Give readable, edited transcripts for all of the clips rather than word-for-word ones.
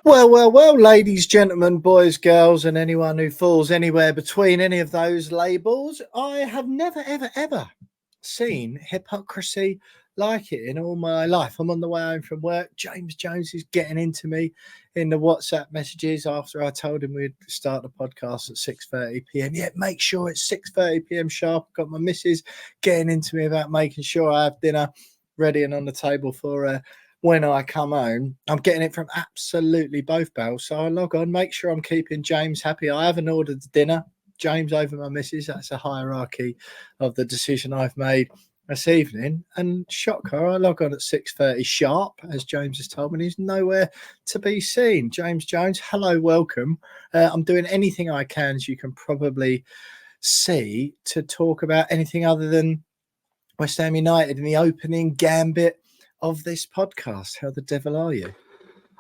Well, ladies, gentlemen, boys, girls, and anyone who falls anywhere between any of those labels, I have never, ever, ever seen hypocrisy like it in all my life. I'm on the way home from work. James Jones is getting into me in the WhatsApp messages after I told him we'd start the podcast at 6:30 p.m. Yeah, make sure it's 6:30 p.m. sharp. Got my missus getting into me about making sure I have dinner ready and on the table for when I come home. I'm getting it from absolutely both barrels. So I log on, make sure I'm keeping James happy. I haven't ordered the dinner. James over my missus. That's a hierarchy of the decision I've made this evening. And shocker, I log on at 6:30 sharp, as James has told me. He's nowhere to be seen. James Jones, hello, welcome. I'm doing anything I can, as you can probably see, to talk about anything other than West Ham United in the opening gambit of this podcast. How the devil are you?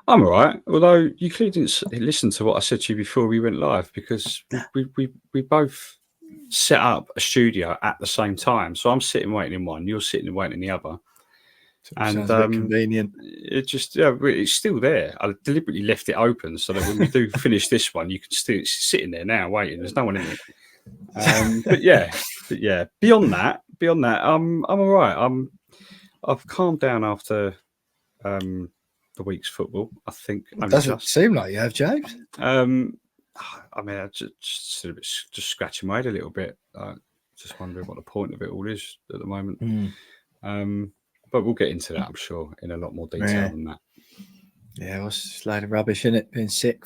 I'm all right. Although you clearly didn't listen to what I said to you before we went live, because we both set up a studio at the same time. So I'm sitting waiting in one, you're sitting and waiting in the other. Sounds a bit convenient. It just it's still there. I deliberately left it open so that when we do finish this one, you can still it's sitting there now waiting. There's no one in it. But yeah. Beyond that, I'm all right. I've calmed down after the week's football. I think it doesn't seem like you have, James. I mean, I just scratching my head a little bit. Just wondering what the point of it all is at the moment. But we'll get into that, I'm sure, in a lot more detail than that. Yeah, it was just a load of rubbish, isn't it? Being sick.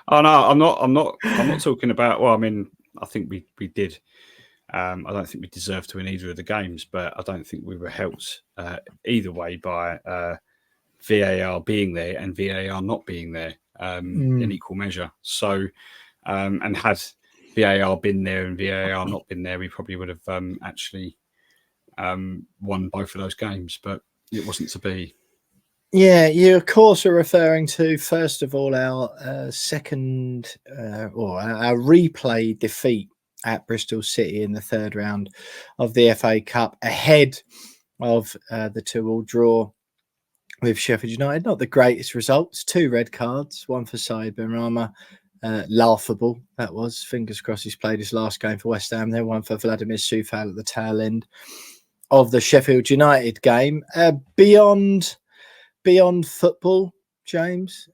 Oh no, I'm not talking about. Well, I mean, I think we did. I don't think we deserved to win either of the games, but I don't think we were helped either way by VAR being there and VAR not being there in equal measure. So, and had VAR been there and VAR not been there, we probably would have actually won both of those games, but it wasn't to be. Yeah, you of course are referring to, first of all, our second or our replay defeat at Bristol City in the third round of the FA Cup, ahead of the 2-2 draw with Sheffield United. Not the greatest results. 2 red cards, one for Said Benrahma. Laughable, that was. Fingers crossed he's played his last game for West Ham. Then one for Vladimir Soufal at the tail end of the Sheffield United game. Beyond football, James,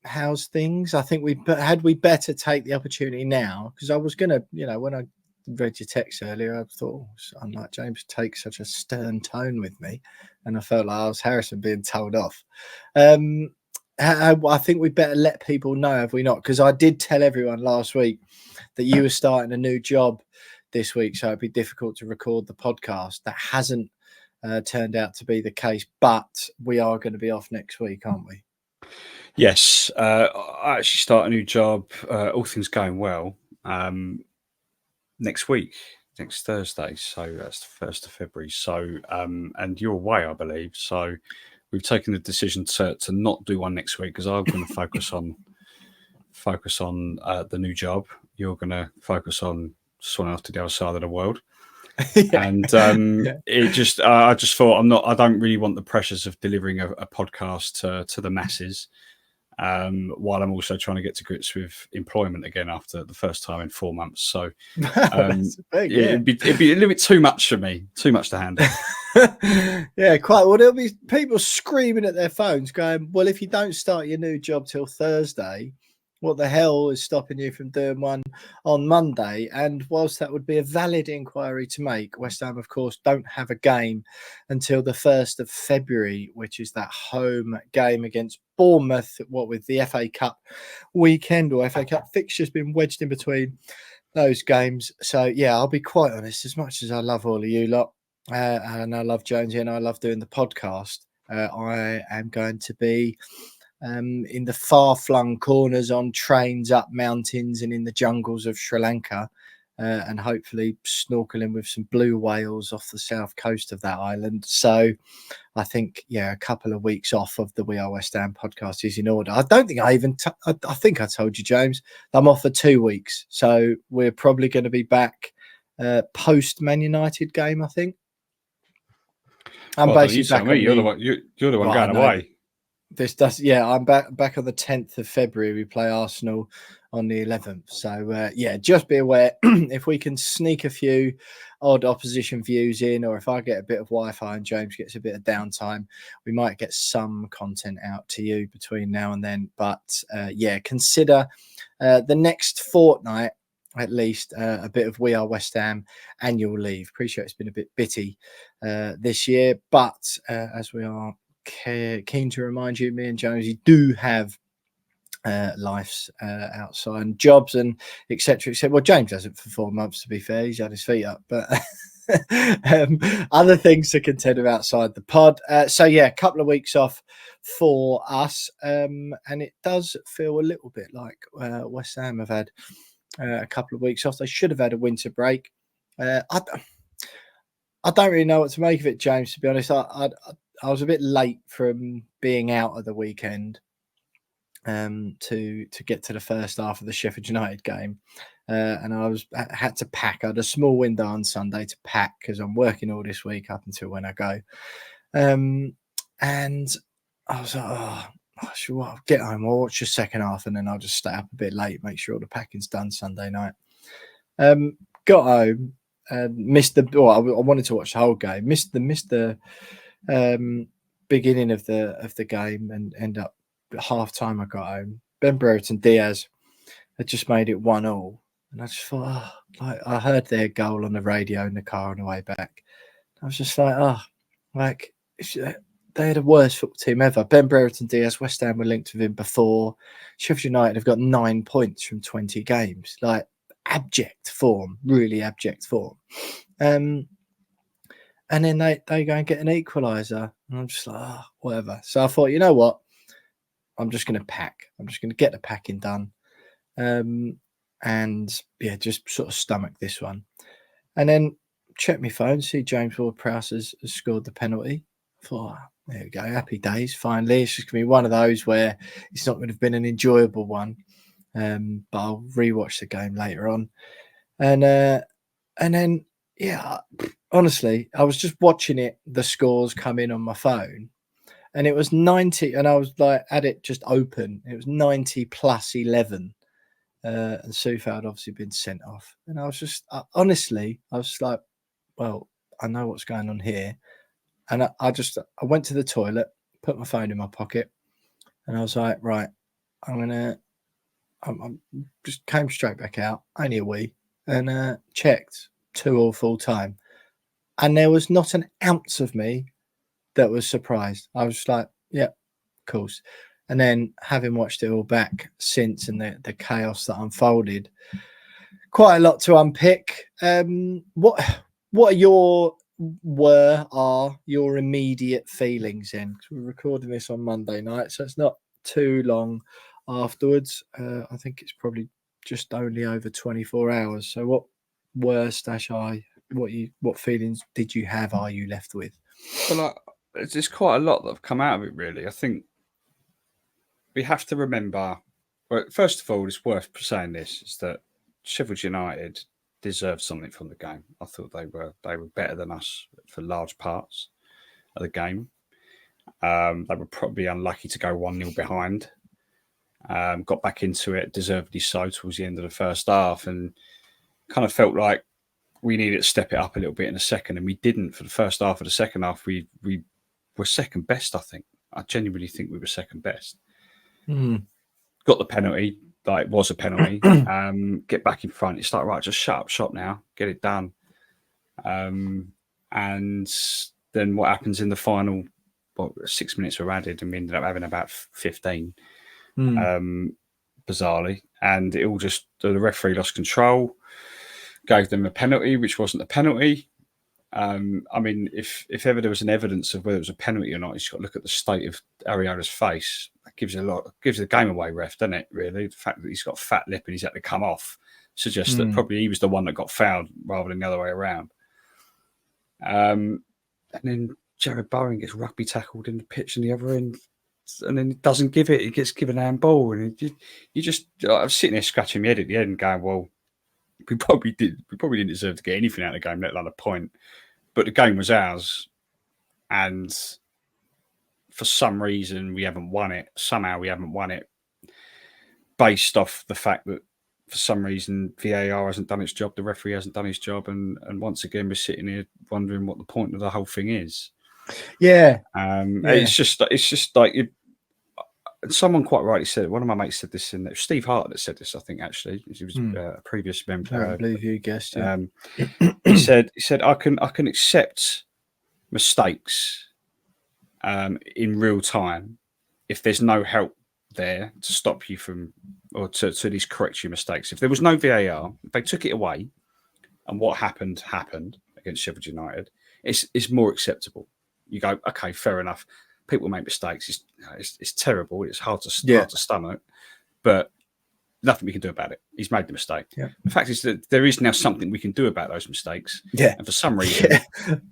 how's things? I think we better take the opportunity now, because I was going to, when I read your text earlier, I thought, unlike James, take such a stern tone with me, and I felt like I was Harrison being told off. I think we better let people know, have we not? Because I did tell everyone last week that you were starting a new job this week, so it'd be difficult to record the podcast. That hasn't turned out to be the case, but we are going to be off next week, aren't we? Yes, I actually start a new job, all things going well, next week, next Thursday. So that's the 1st of February. So, and you're away, I believe. So we've taken the decision to not do one next week, because I'm going to focus on the new job. You're going to focus on swanning off to the other side of the world. And it just, I just thought I don't really want the pressures of delivering a podcast to the masses, while I'm also trying to get to grips with employment again after the first time in 4 months. So it'd be a little bit too much for me, too much to handle. Yeah, quite. Well, there'll be people screaming at their phones going, well, if you don't start your new job till Thursday, what the hell is stopping you from doing one on Monday? And whilst that would be a valid inquiry to make, West Ham, of course, don't have a game until the 1st of February, which is that home game against Bournemouth, what with the FA Cup weekend or FA Cup fixtures been wedged in between those games. So, yeah, I'll be quite honest, as much as I love all of you lot, and I love Jonesy and I love doing the podcast, I am going to be in the far-flung corners on trains up mountains and in the jungles of Sri Lanka, and hopefully snorkeling with some blue whales off the south coast of that island. So I think, a couple of weeks off of the We Are West Ham podcast is in order. I don't think I think I told you, James, I'm off for 2 weeks. So we're probably going to be back post Man United game, I think. I'm basically back. You're the one going away. this does, yeah. I'm back on the 10th of February. We play Arsenal on the 11th. So yeah, just be aware if we can sneak a few odd opposition views in, or if I get a bit of Wi-Fi and James gets a bit of downtime, we might get some content out to you between now and then. But yeah, consider the next fortnight at least a bit of We Are West Ham annual leave. Appreciate it's been a bit bitty this year, but as we are keen to remind you, me and Jonesy do have lives outside and jobs and etc. Well, James hasn't for 4 months, to be fair. He's had his feet up, but other things to contend outside the pod. So yeah, a couple of weeks off for us, and it does feel a little bit like West Ham have had a couple of weeks off. They should have had a winter break. I don't really know what to make of it, James, to be honest. I was a bit late from being out at the weekend to get to the first half of the Sheffield United game. And I had to pack. I had a small window on Sunday to pack because I'm working all this week up until when I go. And I was like, I'll get home. I'll watch the second half and then I'll just stay up a bit late, make sure all the packing's done Sunday night. Got home. Missed the. Well, I wanted to watch the whole game. Missed the beginning of the game and end up at half time. I got home. Ben Brereton Diaz had just made it 1-1, and I just thought, like I heard their goal on the radio in the car on the way back. I was just like, they're the worst football team ever. Ben Brereton Diaz, West Ham were linked with him before. Sheffield United have got 9 points from 20 games. Like, abject form, really abject form. And then they go and get an equaliser. And I'm just like, whatever. So I thought, you know what? I'm just going to pack. I'm just going to get the packing done. And yeah, just sort of stomach this one. And then check my phone, see James Ward-Prowse has scored the penalty. I thought, there we go, happy days. Finally, it's just going to be one of those where it's not going to have been an enjoyable one. But I'll rewatch the game later on. And then, yeah, honestly, I was just watching it, the scores come in on my phone, and it was 90, and I was like, had it just open. It was 90 plus 11. And Soufa had obviously been sent off. And I was just, honestly, I was like, well, I know what's going on here. And I went to the toilet, put my phone in my pocket, and I was like, right, I just came straight back out, only a wee, and checked 2-2 full time. And there was not an ounce of me that was surprised. I was just like, yeah, of course. And then having watched it all back since and the chaos that unfolded, quite a lot to unpick. What are your immediate feelings then? 'Cause we're recording this on Monday night, so it's not too long afterwards. I think it's probably just only over 24 hours. So what what feelings did you have? Are you left with? Well, there's quite a lot that have come out of it, really. I think we have to remember. Well, first of all, it's worth saying this: is that Sheffield United deserved something from the game. I thought they were better than us for large parts of the game. They were probably unlucky to go 1-0 behind. Got back into it, deservedly so, towards the end of the first half, and kind of felt like we needed to step it up a little bit in the second, and we didn't. For the first half of the second half, we were second best, I think. I genuinely think we were second best. Got the penalty, like it was a penalty. Get back in front. It's like, right, just shut up shop now, get it done. And then what happens in the final? 6 minutes were added, and we ended up having about 15. Bizarrely, and it all just the referee lost control, gave them a penalty, which wasn't a penalty. I mean, if ever there was an evidence of whether it was a penalty or not, you just got to look at the state of Ariola's face. That gives the game away, ref, doesn't it? Really, the fact that he's got a fat lip and he's had to come off suggests that probably he was the one that got fouled rather than the other way around. And then Jared Bowen gets rugby tackled in the pitch on the other end, and then he doesn't give it. He gets given a handball, and you just. I was sitting there scratching my head at the end, going, "Well, we probably didn't deserve to get anything out of the game, let alone a point." But the game was ours, and for some reason we haven't won it. Somehow we haven't won it, based off the fact that for some reason VAR hasn't done its job, the referee hasn't done his job, and once again we're sitting here wondering what the point of the whole thing is. Yeah, it's just like someone quite rightly said. One of my mates said this, and it was Steve Hart that said this. I think actually he was a previous member. I believe you guessed. Yeah. He said I can accept mistakes in real time if there's no help there to stop you from, or to at least correct your mistakes. If there was no VAR, if they took it away, and what happened against Sheffield United, it's more acceptable. You go, okay, fair enough. People make mistakes. It's terrible. It's hard to stomach, but nothing we can do about it. He's made the mistake. Yeah. The fact is that there is now something we can do about those mistakes. Yeah. And for some reason,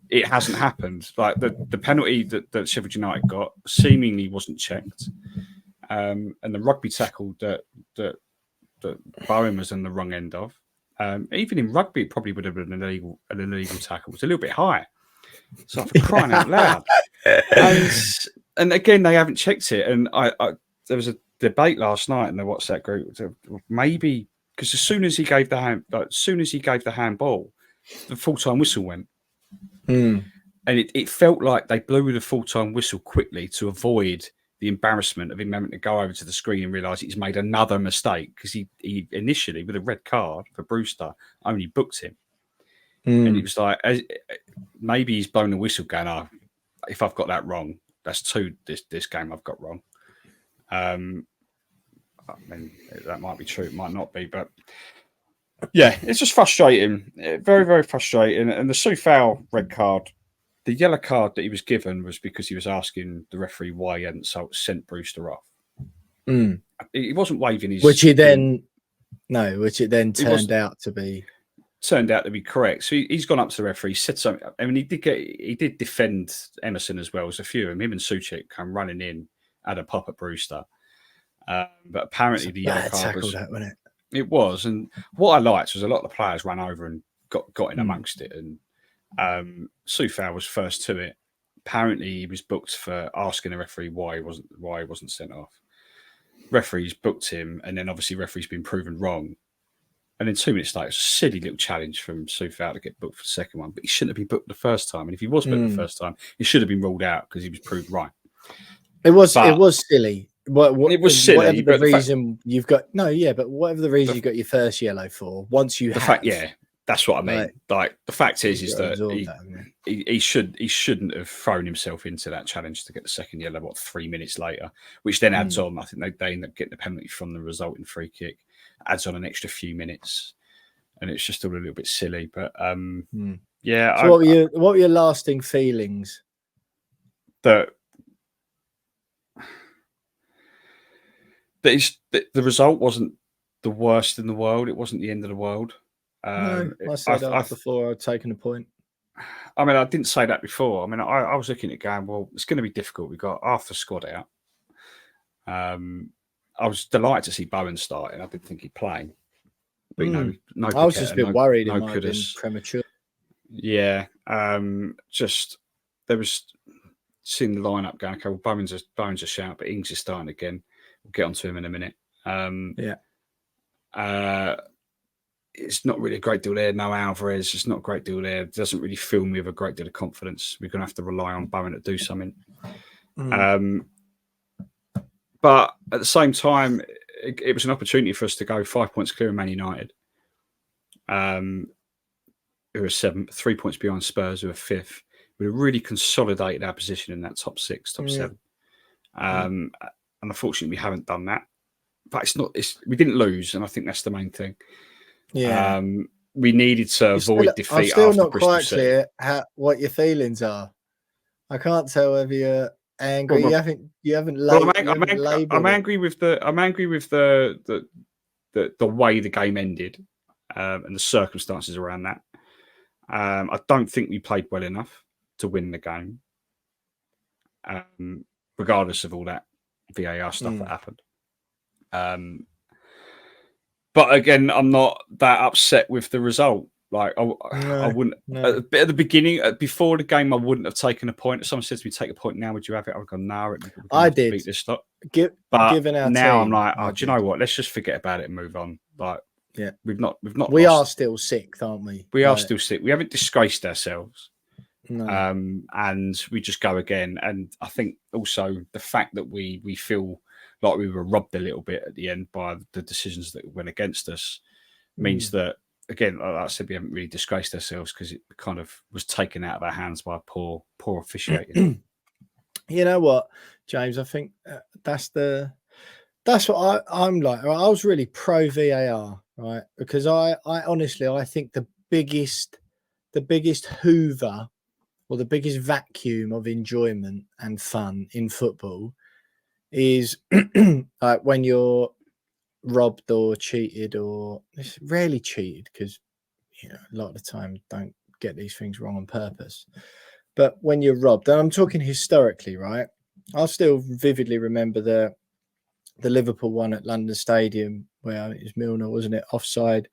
it hasn't happened. Like the penalty that Sheffield United got seemingly wasn't checked. And the rugby tackle that Bowen was on the wrong end of. Even in rugby, it probably would have been an illegal tackle. It was a little bit high. So for crying out loud. And again, they haven't checked it. And there was a debate last night in the WhatsApp group. Maybe because as soon as he gave the handball, the full-time whistle went. And it felt like they blew the full-time whistle quickly to avoid the embarrassment of him having to go over to the screen and realise he's made another mistake, because he initially, with a red card for Brewster, only booked him. And it was like, maybe he's blown the whistle going, oh, if I've got that wrong, that's two this game I've got wrong. I mean, that might be true, it might not be, but yeah, it's just frustrating. Very, very frustrating. And the Soufal red card, the yellow card that he was given was because he was asking the referee why he hadn't sent Brewster off. He wasn't waving his... Which it then turned out to be... Turned out to be correct. So he's gone up to the referee, said something. I mean, he did defend Emerson as well. As a few of them. Him and Suchek come running in, had a pop at Brewster. But apparently the yellow card was... wasn't it? It was. And what I liked was a lot of the players ran over and got in amongst it. And Soufal was first to it. Apparently he was booked for asking the referee why he wasn't sent off. Referees booked him, and then obviously referee's been proven wrong. And then 2 minutes later, it's a silly little challenge from Soufal to get booked for the second one. But he shouldn't have been booked the first time. And if he was booked the first time, he should have been ruled out because he was proved right. It was silly. It was silly. Whatever the reason you've got, but whatever the reason you got your first yellow for, once you that's what I mean. Like the fact is that he shouldn't have thrown himself into that challenge to get the second yellow. 3 minutes later, which then adds on. I think they end up getting the penalty from the resulting free kick. Adds on an extra few minutes, and it's just all a little bit silly. But yeah. So what were your lasting feelings? That the result wasn't the worst in the world. It wasn't the end of the world. I said that before I'd taken a point. I mean, I didn't say that before. I mean, I was looking at going, well, it's going to be difficult. We've got half the squad out. I was delighted to see Bowen starting. I didn't think he'd play. But, no I was just a bit worried it might have been premature. Yeah. Just, there was seeing the lineup going, okay, well, Bowen's a shout, but Ings is starting again. We'll get onto him in a minute. It's not really a great deal there. No Alvarez. It's not a great deal there. It doesn't really fill me with a great deal of confidence. We're going to have to rely on Bowen to do something. But at the same time, it was an opportunity for us to go 5 points clear of Man United, who are 7th, 3 points behind Spurs, who are 5th. We really consolidated our position in that top 6, top 7. And unfortunately, we haven't done that. But we didn't lose, and I think that's the main thing. Yeah. We needed to avoid defeat. I'm still after not Bristol quite City. clear what your feelings are. I can't tell whether you're angry. You haven't labelled. I'm angry with the way the game ended and the circumstances around that. I don't think we played well enough to win the game, regardless of all that VAR stuff that happened. But again, I'm not that upset with the result. Like I wouldn't. No. At the beginning, before the game, I wouldn't have taken a point. If someone says to me, "Take a point now," would you have it? I would go, "No, I have to did. beat this stop." But Given our now team, I'm like, I do you know what? Let's just forget about it and move on. Like, yeah, we've not we lost. are still sixth, aren't we? We are still sick. We haven't disgraced ourselves. No. And we just go again. And I think also the fact that we feel like we were robbed a little bit at the end by the decisions that went against us means that, again, like I said, we haven't really disgraced ourselves because it kind of was taken out of our hands by poor officiating. You know what, James? I think that's what I'm like. I was really pro VAR, right? Because I honestly, I think the biggest hoover or the biggest vacuum of enjoyment and fun in football is like when you're robbed or cheated, or it's rarely cheated because a lot of the time don't get these things wrong on purpose. But when you're robbed, and I'm talking historically, right? I'll still vividly remember the Liverpool one at London Stadium where it was Milner, wasn't it? Offside,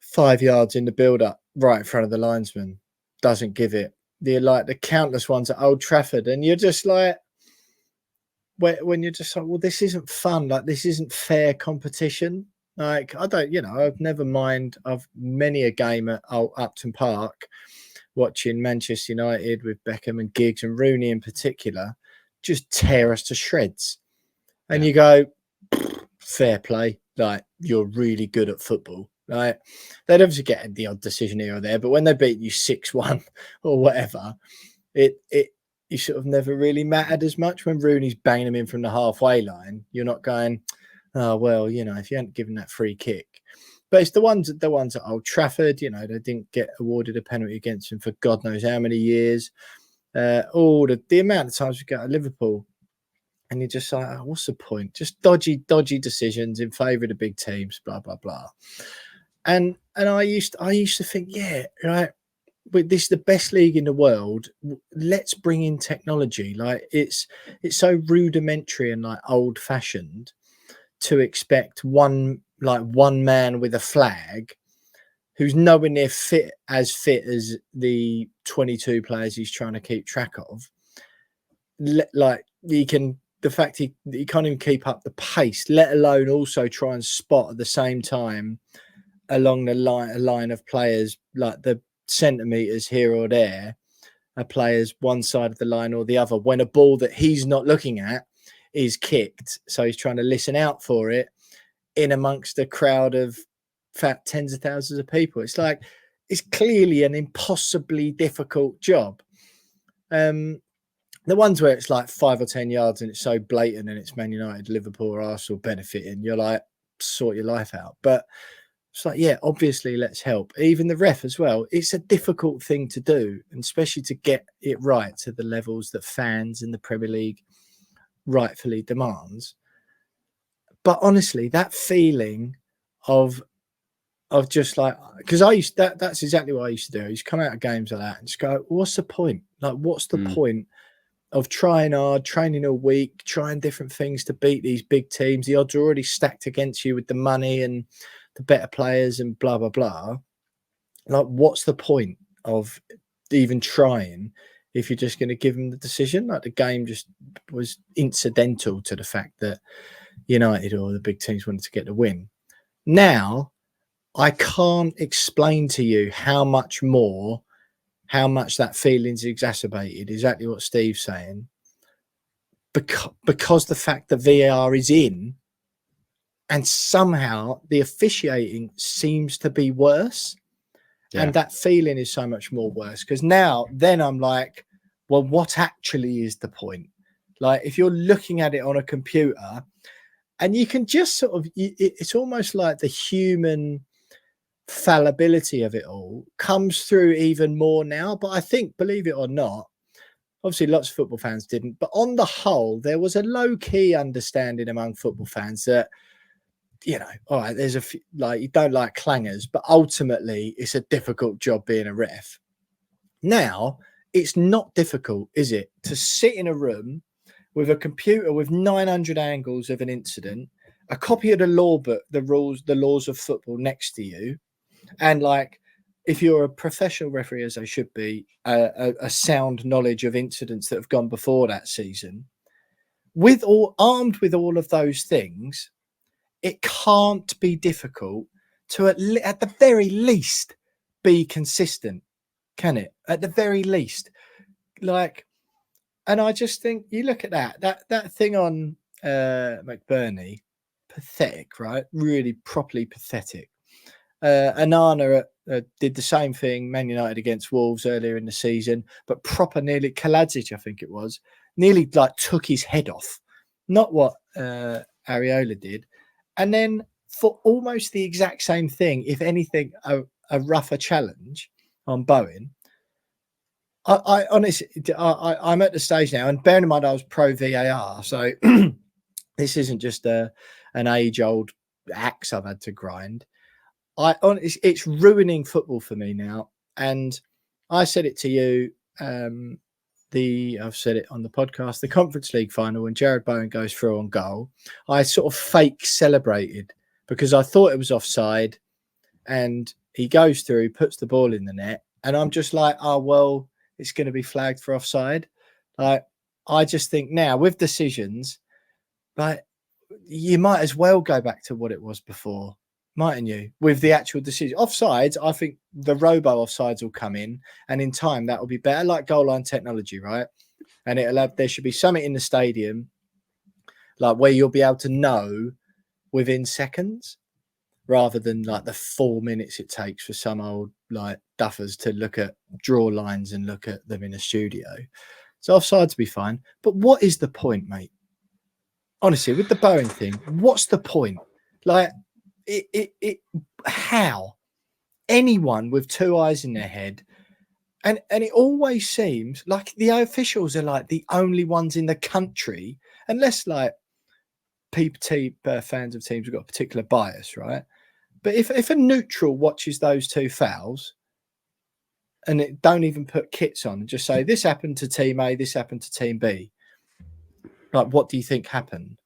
5 yards in the build-up, right in front of the linesman, doesn't give it. The countless ones at Old Trafford, and you're just like, when you're just like, well, this isn't fun. Like, this isn't fair competition. Like, I don't, I've never mind. I've many a game at Upton Park watching Manchester United with Beckham and Giggs and Rooney in particular just tear us to shreds. And you go, fair play. Like, you're really good at football. Right? They'd obviously get the odd decision here or there, but when they beat you 6-1 or whatever, you sort of never really mattered as much. When Rooney's banging them in from the halfway line, you're not going, oh well, if you hadn't given that free kick. But it's the ones at Old Trafford, they didn't get awarded a penalty against them for God knows how many years. The amount of times we go to Liverpool and you're just like, oh, what's the point? Just dodgy decisions in favour of the big teams, blah blah blah. And I used to think, yeah, right, but this is the best league in the world. Let's bring in technology. Like, it's so rudimentary and like old fashioned to expect one man with a flag who's nowhere near fit as the 22 players he's trying to keep track of. Like, the fact he can't even keep up the pace, let alone also try and spot at the same time along the line of players, like the centimeters here or there, are players one side of the line or the other, when a ball that he's not looking at is kicked. So he's trying to listen out for it in amongst a crowd of tens of thousands of people. It's like, it's clearly an impossibly difficult job. The ones where it's like 5 or 10 yards and it's so blatant and it's Man United, Liverpool or Arsenal benefiting, you're like, sort your life out. But it's like, yeah, obviously let's help. Even the ref as well. It's a difficult thing to do, and especially to get it right to the levels that fans in the Premier League rightfully demands. But honestly, that feeling of just like, because that's exactly what I used to do. I used to come out of games like that and just go, what's the point? Like, what's the point of trying hard, training a week, trying different things to beat these big teams? The odds are already stacked against you with the money and the better players and blah, blah, blah. Like, what's the point of even trying if you're just going to give them the decision? Like, the game just was incidental to the fact that United or the big teams wanted to get the win. Now, I can't explain to you how much that feeling's exacerbated. Exactly what Steve's saying. Because the fact that VAR is in, and somehow the officiating seems to be worse. Yeah. And that feeling is so much more worse. Because then I'm like, well, what actually is the point? Like, if you're looking at it on a computer and you can just sort of, it's almost like the human fallibility of it all comes through even more now. But I think, believe it or not, obviously lots of football fans didn't, but on the whole, there was a low-key understanding among football fans that, all right, there's a few, like, you don't like clangers, but ultimately it's a difficult job being a ref. Now, it's not difficult, is it, to sit in a room with a computer with 900 angles of an incident, a copy of the law book, the laws of football next to you, and like, if you're a professional referee, as they should be, a sound knowledge of incidents that have gone before that season, armed with all of those things, it can't be difficult to at the very least be consistent, can it? At the very least, like, and I just think you look at that thing on McBurney, pathetic, right? Really properly pathetic. Anana did the same thing, Man United against Wolves earlier in the season, but proper nearly Kaladzic, I think it was, nearly like took his head off. Not what Areola did. And then for almost the exact same thing, if anything, a rougher challenge on Bowen. I honestly, I'm at the stage now, and bearing in mind I was pro VAR, so this isn't just an age-old axe I've had to grind. It's ruining football for me now, and I said it to you. I've said it on the podcast. The Conference League final, when Jared Bowen goes through on goal, I sort of fake celebrated because I thought it was offside, and he goes through, puts the ball in the net, and I'm just like, oh well, it's going to be flagged for offside. Like, I just think now with decisions, like, you might as well go back to what it was before, mightn't you? With the actual decision, offsides, I think the robo offsides will come in, and in time that will be better, like goal line technology, right? And there should be something in the stadium, like where you'll be able to know within seconds, rather than like the 4 minutes it takes for some old like duffers to look at draw lines and look at them in a studio. So offsides be fine, but what is the point, mate? Honestly, with the Bowen thing, what's the point? Like, how anyone with two eyes in their head, and it always seems like the officials are like the only ones in the country, unless like fans of teams have got a particular bias, right? But if a neutral watches those two fouls and it don't even put kits on and just say this happened to team A, this happened to team B, like, what do you think happened?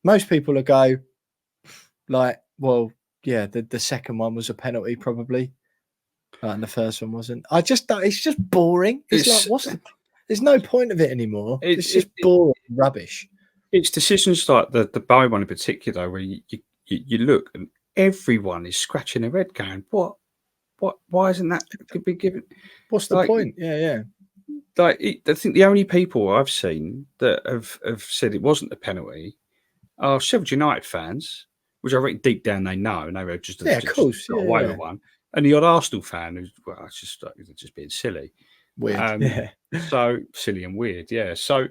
Most people will go like, well, yeah, the second one was a penalty probably, and the first one wasn't. It's just boring. It's like, there's no point of it anymore. It's just boring rubbish. It's decisions like the Bowen one in particular, where you look and everyone is scratching their head going, what, why isn't that could be given? What's the point? Yeah. Like, I think the only people I've seen that have said it wasn't a penalty are Sheffield United fans, which I reckon deep down they know, and they were just of course got away with one, and the odd Arsenal fan who's it's just being silly, weird, so silly and weird, yeah. So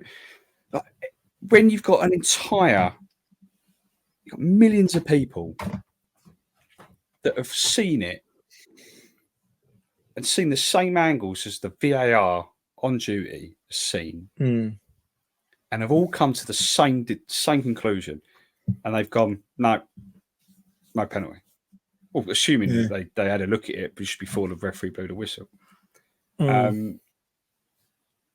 when you've got millions of people that have seen it and seen the same angles as the VAR on duty has seen, and have all come to the same conclusion, and they've gone, no penalty. Well, assuming that they had a look at it just before the referee blew the whistle.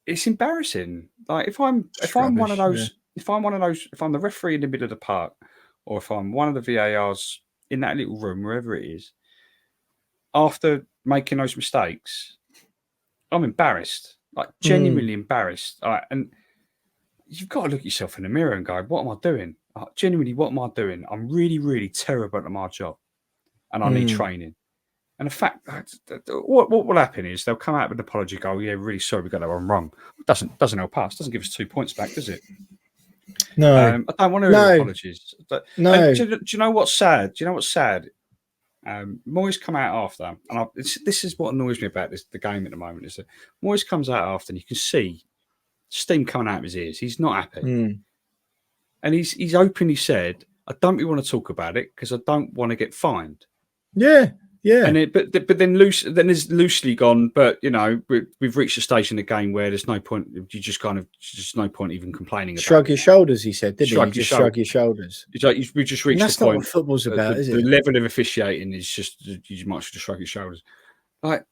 It's embarrassing. Like, if I'm one of those, if I'm the referee in the middle of the park, or if I'm one of the VARs in that little room, wherever it is, after making those mistakes, I'm embarrassed, like genuinely embarrassed. And you've got to look at yourself in the mirror and go, what am I doing? Genuinely, what am I doing? I'm really, really terrible at my job, and I need training. And the fact what will happen is they'll come out with an apology, go, yeah, really sorry, we got that one wrong. Doesn't help us. Doesn't give us 2 points back, does it? No. I don't want to hear apologies. No. Do you know what's sad? Moyes come out after, and this is what annoys me about the game at the moment, is that Moyes comes out after, and you can see steam coming out of his ears. He's not happy. And he's openly said, I don't really want to talk about it because I don't want to get fined. Yeah. And but then it's loosely gone. But we've reached a stage in the game where there's no point. You just no point even complaining. Shrug your shoulders, he said. Didn't he? Shrug your shoulders. It's like we just reached the point. That's not what football's about, is it? The level of officiating is just you might just shrug your shoulders. Like,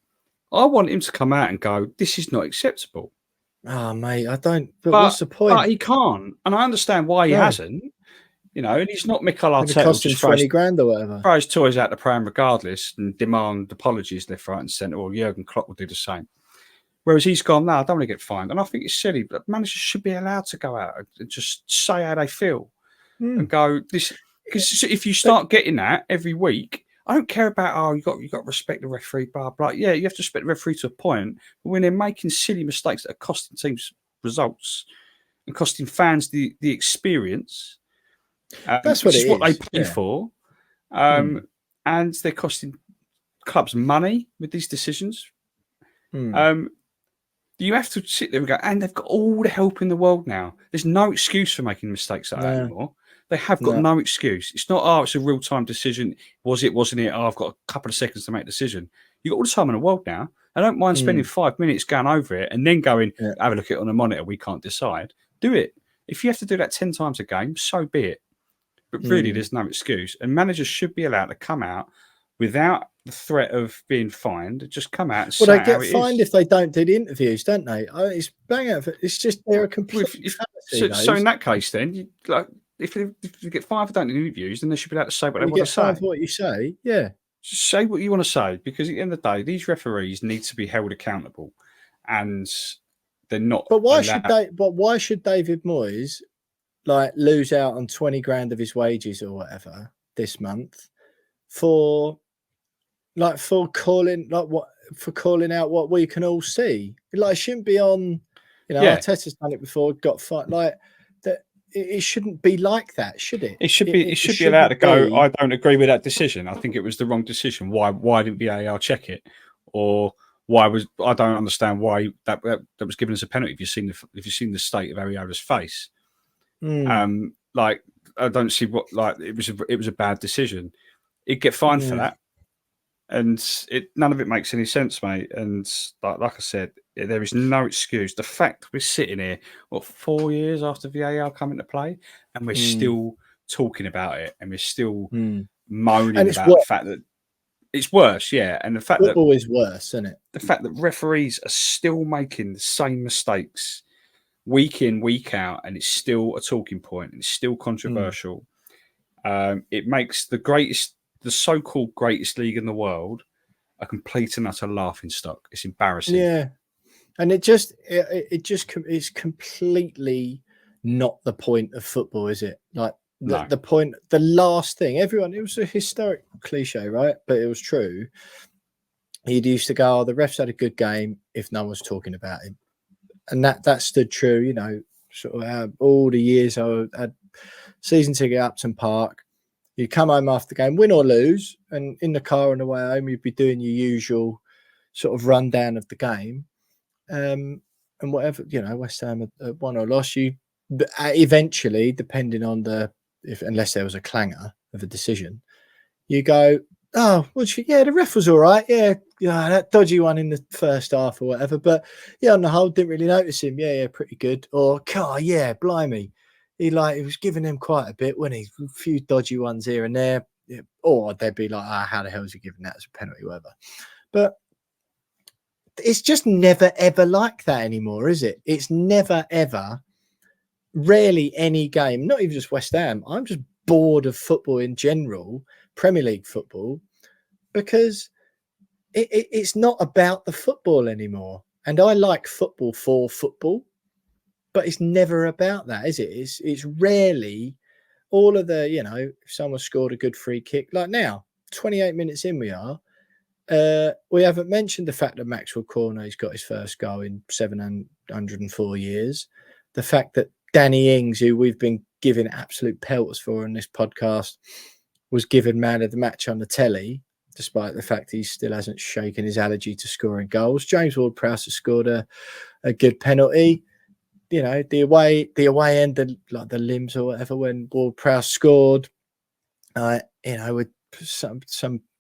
I want him to come out and go, this is not acceptable. Oh, mate, I don't. But what's the point? But he can't, and I understand why he hasn't. and he's not Mikel Going to Arteta who cost him just throws 20 grand or whatever. throws toys out the pram regardless and demand apologies left, right, and centre. Or Jurgen Klopp will do the same. Whereas he's gone, no, I don't want to get fined. And I think it's silly, but managers should be allowed to go out and just say how they feel and go this. Because if you start getting that every week, I don't care about you got to respect the referee, blah blah. Yeah, you have to respect the referee to a point, but when they're making silly mistakes that are costing teams results and costing fans the experience, That's which what is it what they is. pay for, and they're costing clubs money with these decisions. You have to sit there and go, and they've got all the help in the world now. There's no excuse for making mistakes like that anymore. They have got no excuse. It's not, it's a real-time decision. Was it, wasn't it? I've got a couple of seconds to make a decision. You've got all the time in the world now. I don't mind spending 5 minutes going over it and then going, have a look at it on a monitor. We can't decide. Do it. If you have to do that 10 times a game, so be it. But really, there's no excuse. And managers should be allowed to come out without the threat of being fined. Just come out and say they how get it fined is. if they don't do the interviews, don't they? It's bang out. It's just they're a complete so in that case, then, if you get fined for don't do interviews, then they should be allowed to say what they want to say. You get fined for what you say, yeah. Just say what you want to say, because at the end of the day, these referees need to be held accountable, and they're not. But why should they? But why should David Moyes lose out on 20 grand of his wages or whatever this month for calling out what we can all see? It shouldn't be on. Arteta's done it before, got fight that. It shouldn't be like that, should it? It should be. It should be allowed to go. I don't agree with that decision. I think it was the wrong decision. Why didn't VAR check it? Or I don't understand why that was given as a penalty. If you've seen the state of Ariola's face, I don't see what it was a bad decision. He'd get fined for that, and none of it makes any sense, mate. And like I said, there is no excuse. The fact we're sitting here, 4 years after VAR come into play, and we're still talking about it, and we're still moaning about the fact that it's worse, and the fact football is worse, isn't it? The fact that referees are still making the same mistakes week in, week out, and it's still a talking point, and it's still controversial. It makes the so-called greatest league in the world a complete and utter laughingstock. It's embarrassing. Yeah, and it's completely not the point of football, is it? The point, the last thing, it was a historic cliche, right? But it was true. He'd used to go, the refs had a good game if no one was talking about him. And that stood true, sort of all the years I had season ticket at Upton Park. You'd come home after the game, win or lose, and in the car on the way home, you'd be doing your usual sort of rundown of the game. And whatever, West Ham had won or lost, you eventually, depending on unless there was a clanger of a decision, you go, oh, the ref was all right. Yeah, that dodgy one in the first half or whatever. But on the whole, didn't really notice him. Yeah, pretty good. Or, blimey. He was giving them quite a bit, wasn't he? A few dodgy ones here and there. Yeah. Or they'd be like, how the hell is he giving that as a penalty, whatever. But it's just never, ever like that anymore, is it? It's never, ever, rarely any game, not even just West Ham. I'm just bored of football in general, Premier League football, because it's not about the football anymore. And I like football for football, but it's never about that, is it? It's rarely all of the, if someone scored a good free kick, like now, 28 minutes in we are. We haven't mentioned the fact that Maxwell Cornet's got his first goal in 704 years. The fact that Danny Ings, who we've been giving absolute pelters for on this podcast, was given man of the match on the telly, despite the fact he still hasn't shaken his allergy to scoring goals. James Ward-Prowse has scored a good penalty. The away end, the limbs or whatever, when Ward-Prowse scored, with some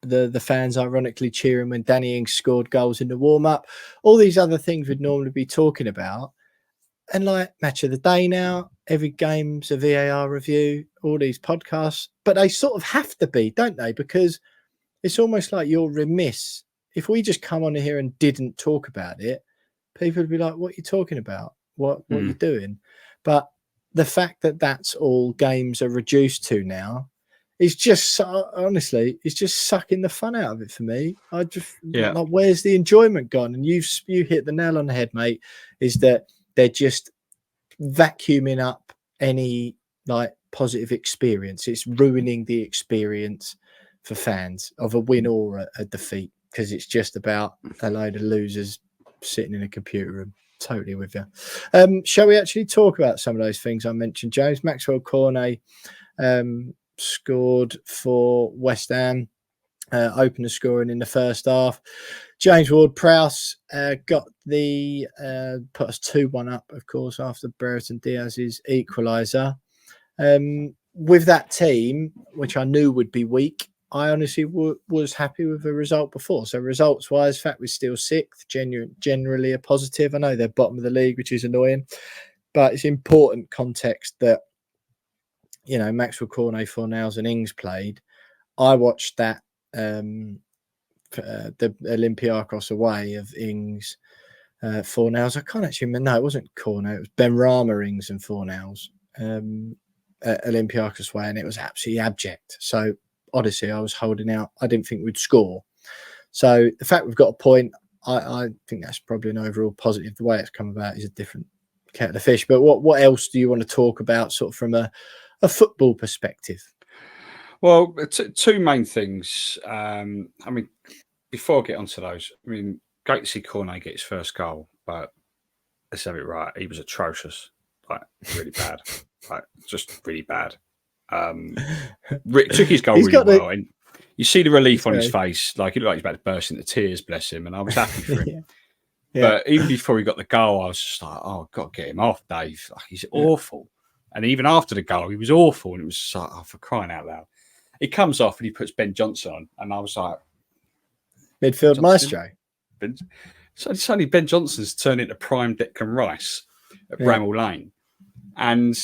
the fans ironically cheering when Danny Ings scored goals in the warm-up. All these other things we'd normally be talking about. And match of the day now, every game's a VAR review, all these podcasts, but they sort of have to be, don't they? Because it's almost like you're remiss. If we just come on here and didn't talk about it, people would be like, what are you talking about? What are you doing? But the fact that that's all games are reduced to now is just honestly, it's just sucking the fun out of it for me. I just like, where's the enjoyment gone? And you hit the nail on the head, mate. Is that they're just vacuuming up any like positive experience. It's ruining the experience for fans of a win or a defeat, because it's just about a load of losers sitting in a computer room. Totally with you. Shall we actually talk about some of those things I mentioned, James? Maxwell Cornet scored for West Ham, opened the scoring in the first half. James Ward-Prowse got the put us 2-1 up, of course, after Brereton Diaz's equaliser. With that team, which I knew would be weak, I honestly was happy with the result before. So results-wise, fact we're still sixth, generally a positive. I know they're bottom of the league, which is annoying, but it's important context that, you know, Maxwell Cornet, Fornals and Ings played. I watched that the Olympiacos away of Ings, Fornals. I can't actually remember. No, it wasn't Cornet. It was Benrahma, Ings and Fornals at Olympiacos way, and it was absolutely abject. So Odyssey, I was holding out. I didn't think we'd score. So the fact we've got a point, I think that's probably an overall positive. The way it's come about is a different kettle of fish. But what else do you want to talk about, sort of from a football perspective? Well, two main things. I mean, before I get onto those, I mean, great to see Cornet get his first goal, but let's have it right. He was atrocious, like really bad, like just really bad. Took his goal really well, and you see the relief on his face, like he looked like he's about to burst into tears. Bless him, and I was happy for him. Yeah. But even before he got the goal, I was just like, "Oh, I've got to get him off, Dave. Like, he's awful." And even after the goal, he was awful, and it was just like, "Oh, for crying out loud!" He comes off and he puts Ben Johnson on, and I was like, "Midfield maestro." So suddenly Ben Johnson's turned into prime Declan Rice at Bramall Lane, and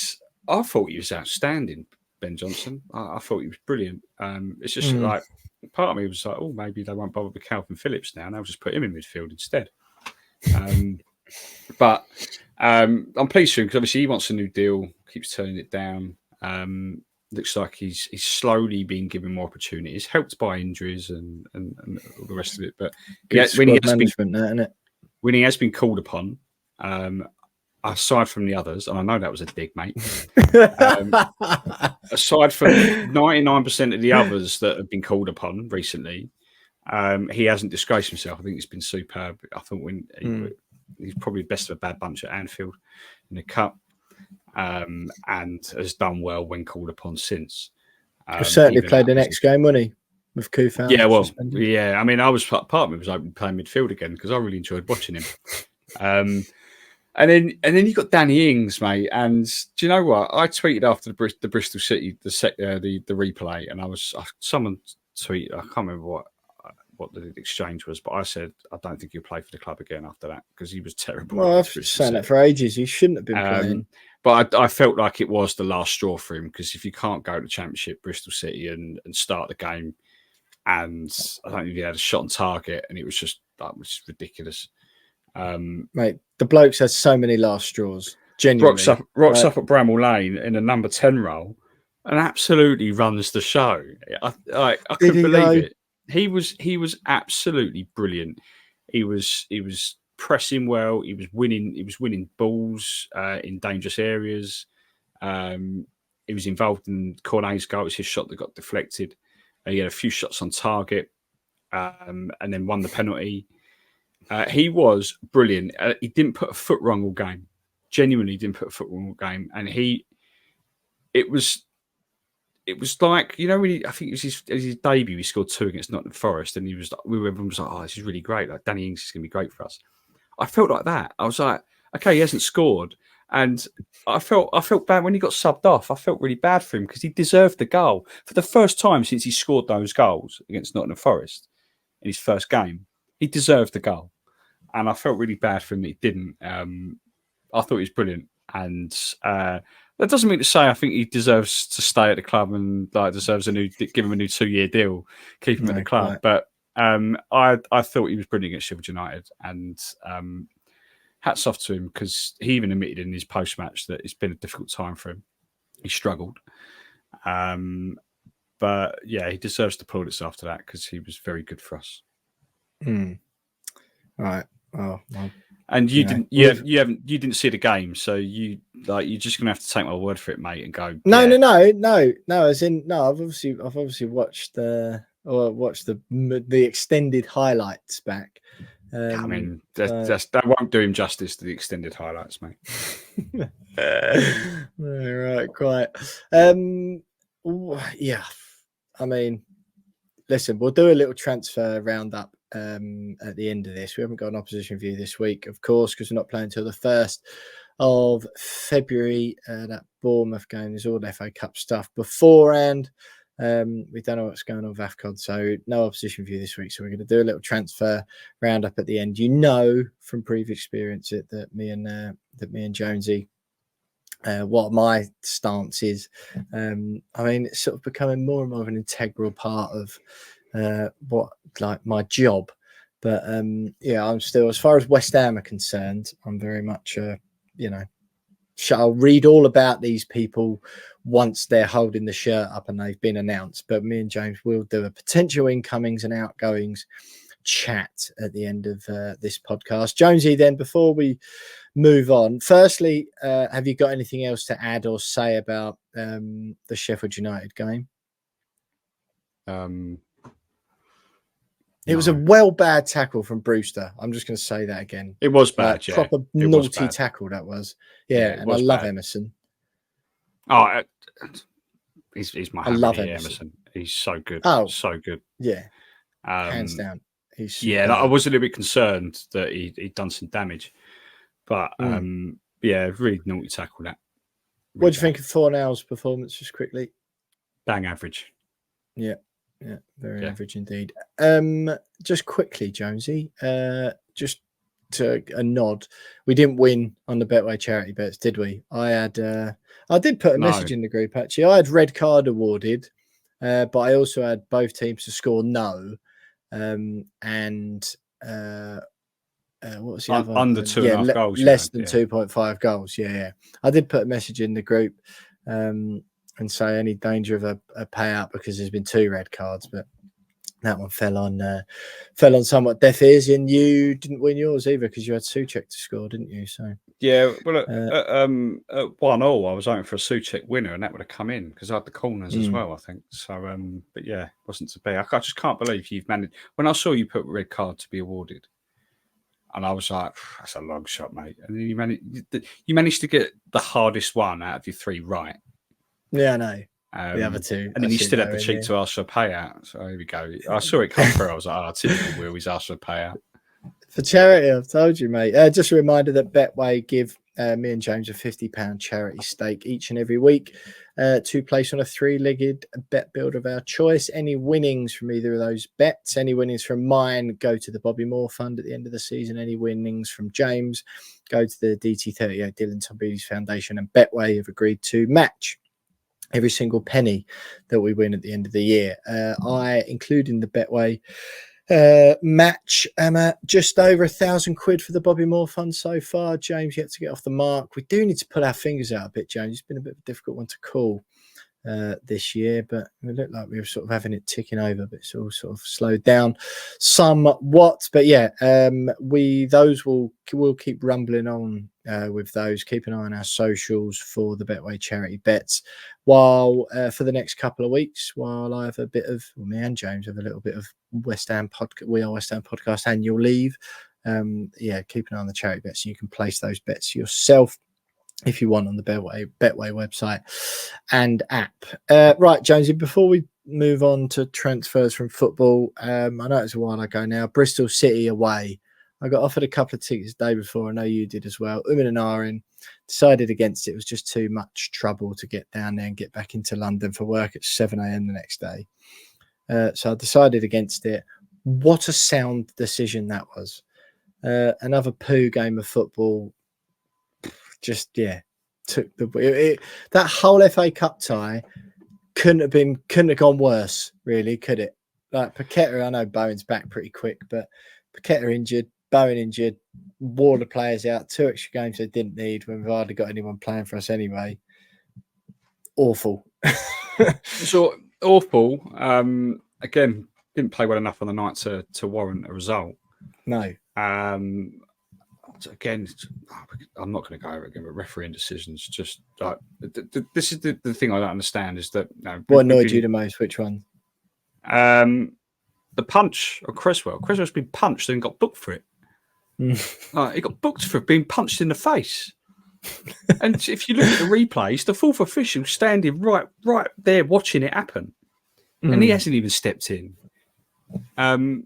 I thought he was outstanding. Ben Johnson, I thought he was brilliant. It's just like part of me was like, oh, maybe they won't bother with Calvin Phillips now, and they'll just put him in midfield instead. But I'm pleased for him because obviously he wants a new deal, keeps turning it down. Looks like he's slowly being given more opportunities, helped by injuries and all the rest of it. But when he has been called upon, aside from the others, and I know that was a dig, mate. Aside from 99% of the others that have been called upon recently, he hasn't disgraced himself. I think he's been superb. I think he's probably the best of a bad bunch at Anfield in the cup, and has done well when called upon since. He certainly played the next game, wasn't he? With Kufal. Yeah, well, suspended. Yeah. I mean, I was part of me was open playing midfield again because I really enjoyed watching him. And then you got Danny Ings, mate. And do you know what? I tweeted after the Bristol City the replay, and someone tweeted. I can't remember what the exchange was, but I said I don't think he'll play for the club again after that because he was terrible. Well, I've been saying that for ages. He shouldn't have been playing. But I felt like it was the last straw for him because if you can't go to the Championship, Bristol City, and start the game, and I don't think he had a shot on target, and it was just ridiculous. Mate, the bloke's had so many last straws. Genuinely, rocks up at Bramall Lane in a number 10 role, and absolutely runs the show. I couldn't believe it. He was absolutely brilliant. He was pressing well. He was winning balls in dangerous areas. He was involved in Cornet's goal. It was his shot that got deflected. He had a few shots on target, and then won the penalty. He was brilliant. He didn't put a foot wrong all game. Genuinely didn't put a foot wrong all game. And it was like, you know, when I think it was his debut, he scored 2 against Nottingham Forest, and everyone was like, oh, this is really great. Like, Danny Ings is going to be great for us. I felt like that. I was like, okay, he hasn't scored. And I felt bad when he got subbed off. I felt really bad for him because he deserved the goal. For the first time since he scored those goals against Nottingham Forest in his first game, he deserved the goal. And I felt really bad for him that he didn't. I thought he was brilliant. And that doesn't mean to say I think he deserves to stay at the club and deserves give him a new 2-year deal, keep him at the club. Right. But I thought he was brilliant against Sheffield United. And hats off to him, because he even admitted in his post-match that it's been a difficult time for him. He struggled. But yeah, he deserves the plaudits after that, because he was very good for us. Right. Oh, well, and you didn't see the game, so you're just gonna have to take my word for it, mate, and go. No. As in, no. I've obviously watched the extended highlights back. I mean, that won't do him justice to the extended highlights, mate. Right, quite. Yeah. I mean, listen, we'll do a little transfer roundup at the end of this. We haven't got an opposition view this week, of course, because we're not playing until the 1st of February. That Bournemouth game is all FA Cup stuff beforehand. We don't know what's going on with AFCON, so no opposition view this week. So we're going to do a little transfer roundup at the end. You know from previous experience that me and Jonesy, what my stance is. I mean, it's sort of becoming more and more of an integral part of my job. But I'm still, as far as West Ham are concerned, I'm very much I'll read all about these people once they're holding the shirt up and they've been announced. But me and James will do a potential incomings and outgoings chat at the end of this podcast. Jonesy, then, before we move on, firstly, have you got anything else to add or say about the Sheffield United game? It was a bad tackle from Brewster. I'm just going to say that again. It was bad, yeah. Proper naughty tackle that was. Yeah, and I love Emerson. Oh, he's my happy Emerson. He's so good. Oh, so good. Yeah, hands down. I was a little bit concerned that he'd done some damage, but really naughty tackle that. Really what do you think of Fornell's performance, just quickly? Bang average. Yeah, very average indeed. Just quickly, Jonesy, just to a nod, we didn't win on the Betway charity bets, did we? I did put a message in the group, actually. I had red card awarded, but I also had both teams to score no, and what was the other? Under 2.5 goals, less than 2.5 goals. Yeah. I did put a message in the group and say any danger of a payout, because there's been 2 red cards, but that one fell on somewhat deaf ears, and you didn't win yours either because you had Souček to score, didn't you? So yeah, well, at 1-1, I was hoping for a Souček winner, and that would have come in because I had the corners as well, I think. So, but yeah, it wasn't to be. I just can't believe you've managed. When I saw you put red card to be awarded, and I was like, that's a long shot, mate. And then you managed to get the hardest one out of your 3 right. Yeah, I know. The other 2. And then you still had the cheek to ask for a payout. So here we go. I saw it come through. I was like, typical Will, he's asked for a payout. For charity, I've told you, mate. Just a reminder that Betway give me and James a £50 charity stake each and every week to place on a 3-legged bet builder of our choice. Any winnings from either of those bets, any winnings from mine, go to the Bobby Moore Fund at the end of the season. Any winnings from James go to the DT38 Dylan Tombides Foundation, and Betway have agreed to match every single penny that we win at the end of the year. I, including the Betway match, just over £1,000 for the Bobby Moore Fund so far. James yet to get off the mark. We do need to pull our fingers out a bit, James. It's been a bit of a difficult one to call this year, but it looked like we were sort of having it ticking over, but it's all sort of slowed down somewhat. But yeah, we'll keep rumbling on with those. Keep an eye on our socials for the Betway charity bets, while for the next couple of weeks, while I have me and James have a little bit of West Ham podcast annual leave. Keep an eye on the charity bets, so you can place those bets yourself if you want on the Betway website and app. Right, Jonesy, before we move on to transfers from football, I know it's a while ago now, Bristol City away. I got offered a couple of tickets the day before. I know you did as well. Umin and Arin decided against it. It was just too much trouble to get down there and get back into London for work at 7 a.m. the next day. So I decided against it. What a sound decision that was. Another poo game of football. Just took that whole FA Cup tie couldn't have gone worse, really, could it? Like Paqueta, I know Bowen's back pretty quick, but Paqueta injured, Bowen injured, wore the players out, 2 extra games they didn't need when we've hardly got anyone playing for us anyway. Awful. So awful. Again, didn't play well enough on the night to warrant a result. No. Again, I'm not going to go over it again, but refereeing decisions, just like this is the thing I don't understand is that. What annoyed you the most? Which one? The punch of Creswell. Creswell's been punched and got booked for it. He got booked for being punched in the face. And if you look at the replays, the fourth official standing right there watching it happen, and he hasn't even stepped in. I'm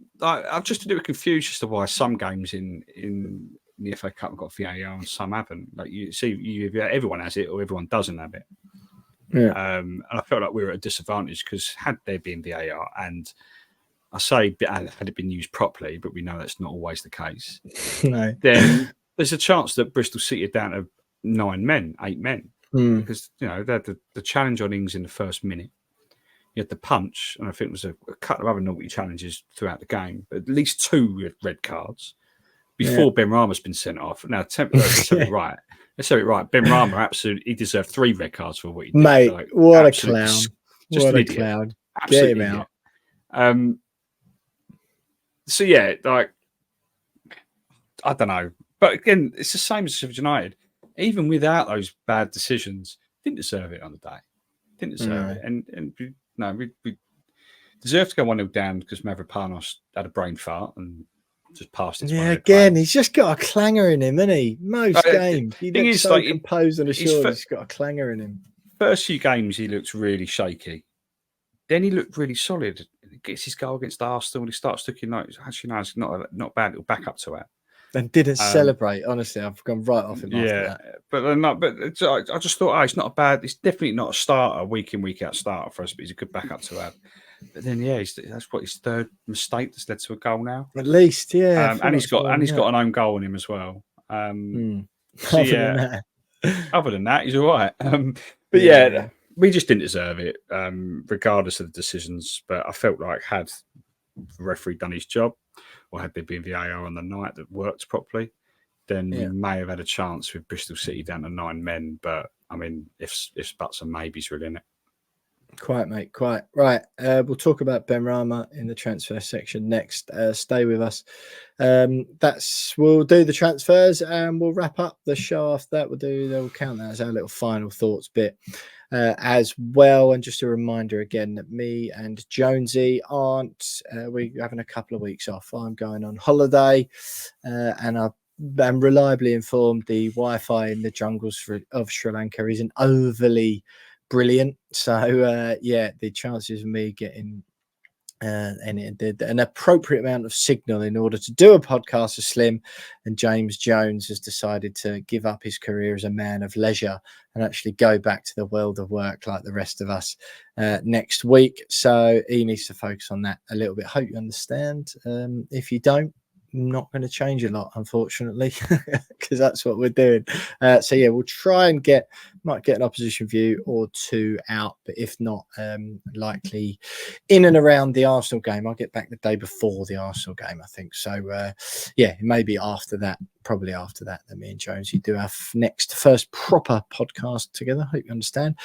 just a little confused as to why some games in the FA Cup have got VAR and some haven't. Like you see, everyone has it or everyone doesn't have it. Yeah. And I felt like we were at a disadvantage because had there been VAR, and I say had it been used properly, but we know that's not always the case. No. Then there's a chance that Bristol City are down to 8 men, because they had the challenge on Ings in the first minute. You had the punch, and I think there was a couple of other naughty challenges throughout the game, but at least 2 red cards before Ben Rama's been sent off. Now, let's have it right. Let's have it right. Ben Rama absolutely he deserved 3 red cards for what he did. Mate, what a clown! Just what an a idiot. clown! Absolute Get him idiot. out. So yeah, like I don't know, but again, it's the same as Sheffield United. Even without those bad decisions, didn't deserve it on the day. Didn't deserve it, and we deserve to go 1-0 down because Mavropanos had a brain fart and just passed it. Yeah, again, he's just got a clanger in him, isn't he? Most games, he looks so composed and assured. He's got a clanger in him. First few games, he looks really shaky. Then he looked really solid. He gets his goal against Arsenal, and he starts looking like actually no, it's not bad. It'll back up to it. And didn't celebrate. Honestly, I've gone right off him after that. But I just thought, it's not bad. It's definitely not a starter, week in, week out starter for us, but he's a good backup to have. But then, that's what his 3rd mistake that's led to a goal now. At least, yeah. And he's got an own goal on him as well. Other than that, he's all right. But we just didn't deserve it, regardless of the decisions. But I felt like had the referee done his job, or had there been VAR on the night that worked properly, then we may have had a chance with Bristol City down to 9 men. But I mean, ifs, buts, and maybes, really, innit? Quite, mate. Quite. Right. We'll talk about Ben Rama in the transfer section next. Stay with us. We'll do the transfers and we'll wrap up the show after that. They'll count that as our little final thoughts bit as well. And just a reminder again that me and Jonesy aren't, we're having a couple of weeks off. I'm going on holiday and I'm reliably informed the Wi-Fi in the jungles of Sri Lanka isn't overly brilliant. So the chances of me getting an appropriate amount of signal in order to do a podcast are slim, and James Jones has decided to give up his career as a man of leisure and actually go back to the world of work like the rest of us next week. So he needs to focus on that a little bit. Hope you understand. If you don't, not going to change a lot, unfortunately, because that's what we're doing. We'll try and might get an opposition view or 2 out, but if not, likely in and around the Arsenal game. I'll get back the day before the Arsenal game, I think. So maybe after that, probably after that, then me and Jonesy do our first proper podcast together. Hope you understand.